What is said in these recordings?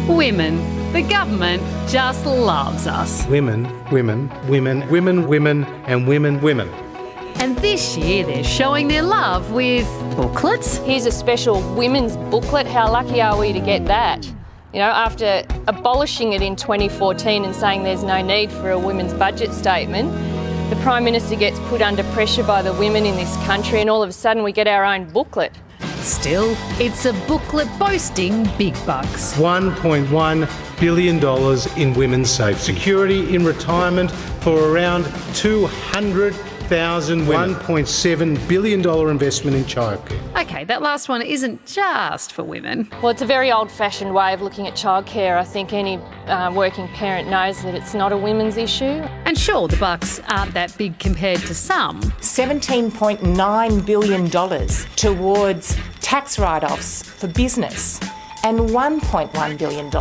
Women. The government just loves us. Women, women, women, women, women, and women, women. And this year they're showing their love with booklets. Here's a special women's booklet. How lucky are we to get that? You know, after abolishing it in 2014 and saying there's no need for a women's budget statement, the Prime Minister gets put under pressure by the women in this country and all of a sudden we get our own booklet. Still, it's a booklet boasting big bucks. $1.1 billion in women's safe security in retirement for around 200,000 women. $1.7 billion investment in childcare. Okay, that last one isn't just for women. Well, it's a very old-fashioned way of looking at childcare. I think any working parent knows that it's not a women's issue. And sure, the bucks aren't that big compared to some. $17.9 billion towards tax write-offs for business and $1.1 billion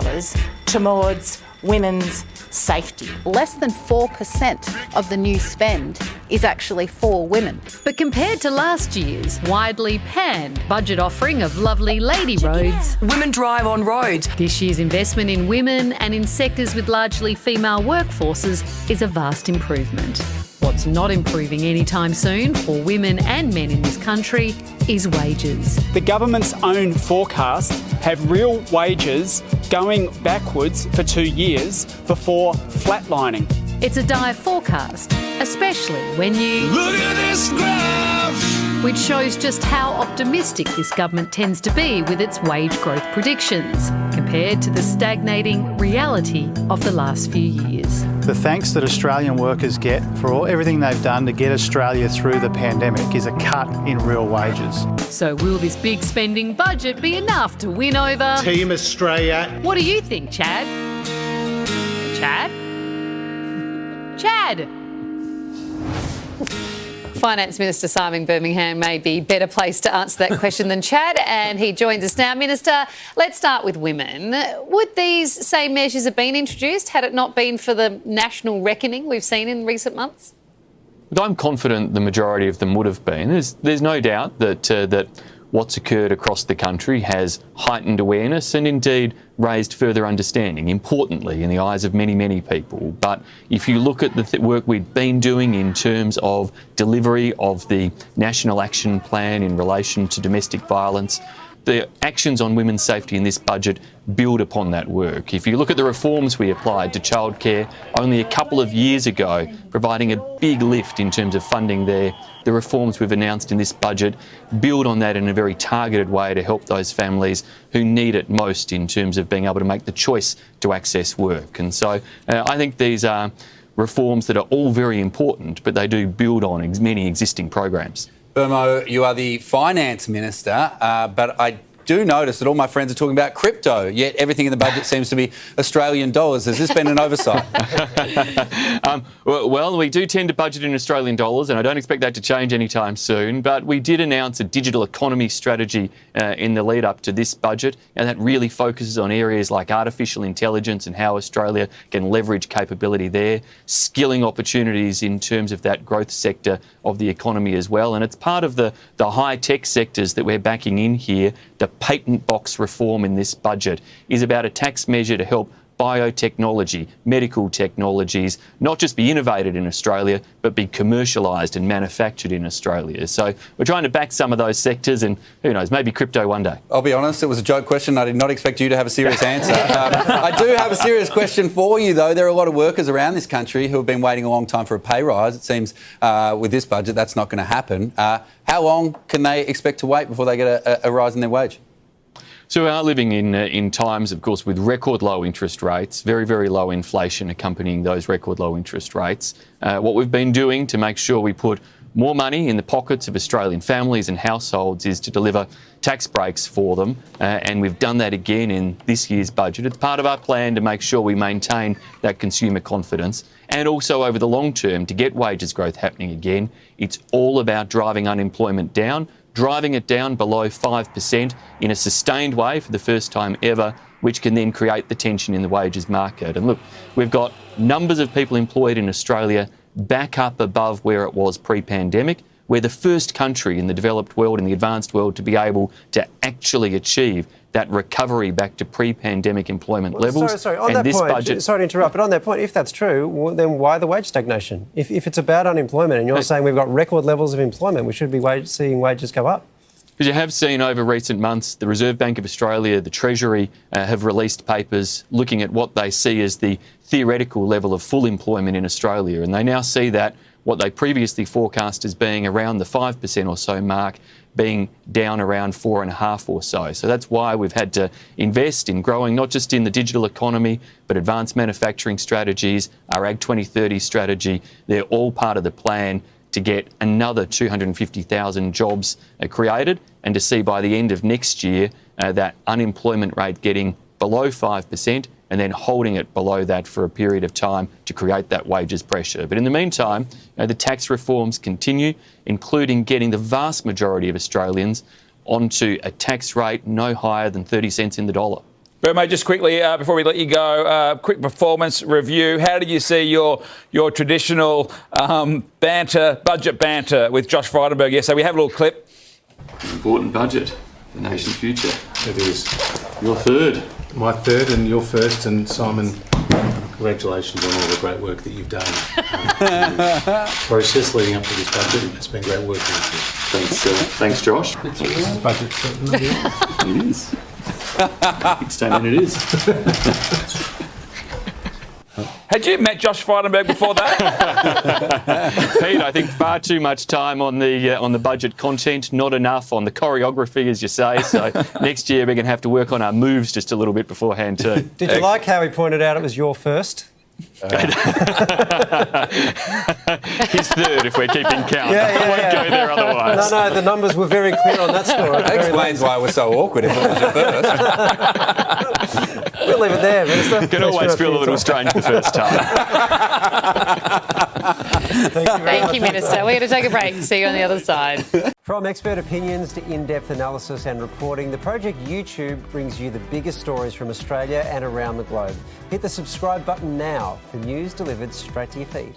towards women's safety. Less than 4% of the new spend is actually for women. But compared to last year's widely panned budget offering of lovely lady roads, Women drive on roads. this year's investment in women and in sectors with largely female workforces is a vast improvement. What's not improving anytime soon for women and men in this country is wages. The government's own forecasts have real wages going backwards for 2 years before flatlining. It's a dire forecast, especially when you Look at this graph. which shows just how optimistic this government tends to be with its wage growth predictions, compared to the stagnating reality of the last few years. The thanks that Australian workers get for everything they've done to get Australia through the pandemic is a cut in real wages. So will this big spending budget be enough to win over Team Australia. What do you think, Chad? Chad? Chad! Finance Minister Simon Birmingham may be better placed to answer that question than Chad, and he joins us now. Minister, let's start with women. Would these same measures have been introduced had it not been for the national reckoning we've seen in recent months? I'm confident the majority of them would have been. There's no doubt that what's occurred across the country has heightened awareness and indeed raised further understanding, importantly, in the eyes of many, many people. But if you look at the work we've been doing in terms of delivery of the National Action Plan in relation to domestic violence, the actions on women's safety in this budget build upon that work. If you look at the reforms we applied to childcare only a couple of years ago, providing a big lift in terms of funding there, the reforms we've announced in this budget build on that in a very targeted way to help those families who need it most in terms of being able to make the choice to access work. And so I think these are reforms that are all very important, but they do build on many existing programs. Burmo, you are the finance minister, but I do notice that all my friends are talking about crypto, yet everything in the budget seems to be Australian dollars. Has this been an oversight? Well, we do tend to budget in Australian dollars, and I don't expect that to change anytime soon, but we did announce a digital economy strategy in the lead up to this budget, and that really focuses on areas like artificial intelligence and how Australia can leverage capability there, skilling opportunities in terms of that growth sector of the economy as well. And it's part of the high-tech sectors that we're backing in here. The patent box reform in this budget is about a tax measure to help biotechnology, medical technologies, not just be innovated in Australia, but be commercialised and manufactured in Australia. So we're trying to back some of those sectors, and who knows, maybe crypto one day. I'll be honest, it was a joke question. I did not expect you to have a serious answer. I do have a serious question for you, though. There are a lot of workers around this country who have been waiting a long time for a pay rise. It seems with this budget that's not going to happen. How long can they expect to wait before they get a rise in their wage? So we are living in times, of course, with record low interest rates, very, very low inflation accompanying those record low interest rates. What we've been doing to make sure we put more money in the pockets of Australian families and households is to deliver tax breaks for them, and we've done that again in this year's budget. It's part of our plan to make sure we maintain that consumer confidence, and also over the long term to get wages growth happening again. It's all about driving unemployment down, driving it down below 5% in a sustained way for the first time ever, which can then create the tension in the wages market. And look, we've got numbers of people employed in Australia back up above where it was pre-pandemic. We're the first country in the developed world, in the advanced world, to be able to actually achieve that recovery back to pre-pandemic employment levels. Sorry, on that point, sorry to interrupt, but on that point, if that's true, then why the wage stagnation? If it's about unemployment and you're saying we've got record levels of employment, we should be seeing wages go up. Because you have seen over recent months, the Reserve Bank of Australia, the Treasury have released papers looking at what they see as the theoretical level of full employment in Australia. And they now see that what they previously forecast as being around the 5% or so mark being down around 4.5% or so. So that's why we've had to invest in growing not just in the digital economy, but advanced manufacturing strategies, our Ag 2030 strategy. They're all part of the plan to get another 250,000 jobs created and to see by the end of next year that unemployment rate getting below 5% and then holding it below that for a period of time to create that wages pressure. But in the meantime, the tax reforms continue, including getting the vast majority of Australians onto a tax rate no higher than 30 cents in the dollar. Mate, just quickly, before we let you go, quick performance review. How did you see your traditional budget banter with Josh Frydenberg yesterday? We have a little clip. Important budget, the nation's future. It is. Your third. My third and your first, and Simon, congratulations on all the great work that you've done. Process leading up to this budget. It's been great working with you. Thanks, Josh. This budget certainly It is. Big statement it is. Had you met Josh Frydenberg before that? Pete, I think far too much time on the budget content, not enough on the choreography, as you say. So next year we're going to have to work on our moves just a little bit beforehand too. Did you like how he pointed out it was your first? His third, if we're keeping count. I won't go there otherwise. No, the numbers were very clear on that story. That explains why it was so awkward if it was your first. We'll leave it there, Minister. Can always feel a little strange the first time. Thank you, Minister. We're going to take a break. See you on the other side. From expert opinions to in-depth analysis and reporting, the Project YouTube brings you the biggest stories from Australia and around the globe. Hit the subscribe button now for news delivered straight to your feed.